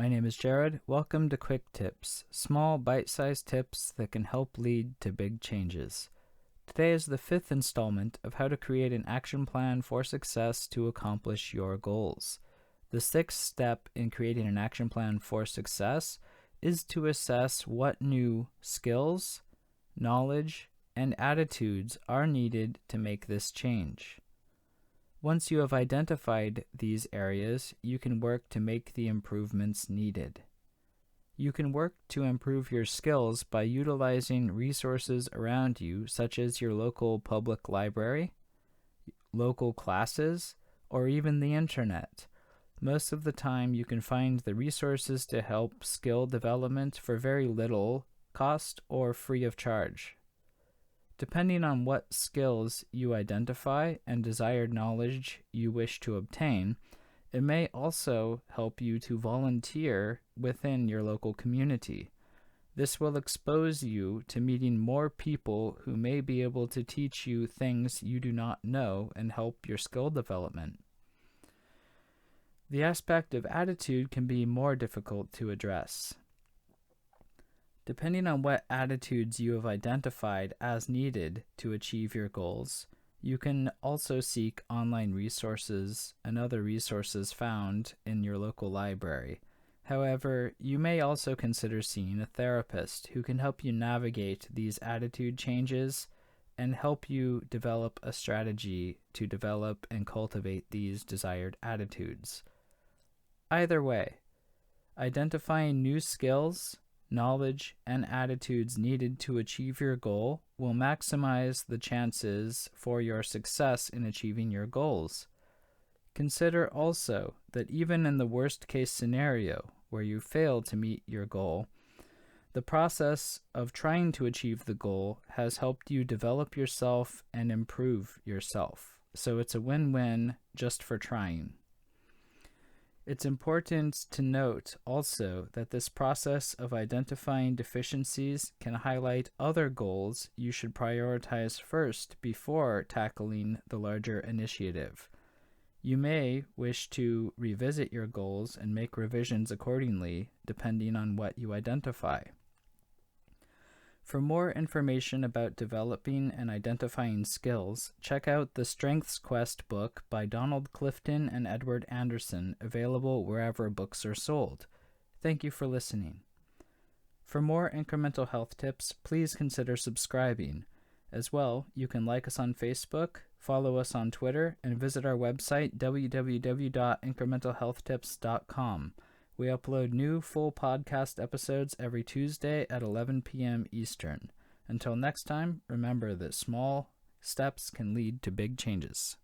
My name is Jared. Welcome to Quick Tips, small bite-sized tips that can help lead to big changes. Today is the 5th installment of how to create an action plan for success to accomplish your goals. The 6th step in creating an action plan for success is to assess what new skills, knowledge, and attitudes are needed to make this change. Once you have identified these areas, you can work to make the improvements needed. You can work to improve your skills by utilizing resources around you, such as your local public library, local classes, or even the internet. Most of the time, you can find the resources to help skill development for very little cost or free of charge. Depending on what skills you identify and desired knowledge you wish to obtain, it may also help you to volunteer within your local community. This will expose you to meeting more people who may be able to teach you things you do not know and help your skill development. The aspect of attitude can be more difficult to address. Depending on what attitudes you have identified as needed to achieve your goals, you can also seek online resources and other resources found in your local library. However, you may also consider seeing a therapist who can help you navigate these attitude changes and help you develop a strategy to develop and cultivate these desired attitudes. Either way, identifying new skills, knowledge, and attitudes needed to achieve your goal will maximize the chances for your success in achieving your goals. Consider also that even in the worst-case scenario where you fail to meet your goal, the process of trying to achieve the goal has helped you develop yourself and improve yourself. So it's a win-win just for trying. It's important to note also that this process of identifying deficiencies can highlight other goals you should prioritize first before tackling the larger initiative. You may wish to revisit your goals and make revisions accordingly, depending on what you identify. For more information about developing and identifying skills, check out the Strengths Quest book by Donald Clifton and Edward Anderson, available wherever books are sold. Thank you for listening. For more incremental health tips, please consider subscribing. As well, you can like us on Facebook, follow us on Twitter, and visit our website www.incrementalhealthtips.com. We upload new full podcast episodes every Tuesday at 11 p.m. Eastern. Until next time, remember that small steps can lead to big changes.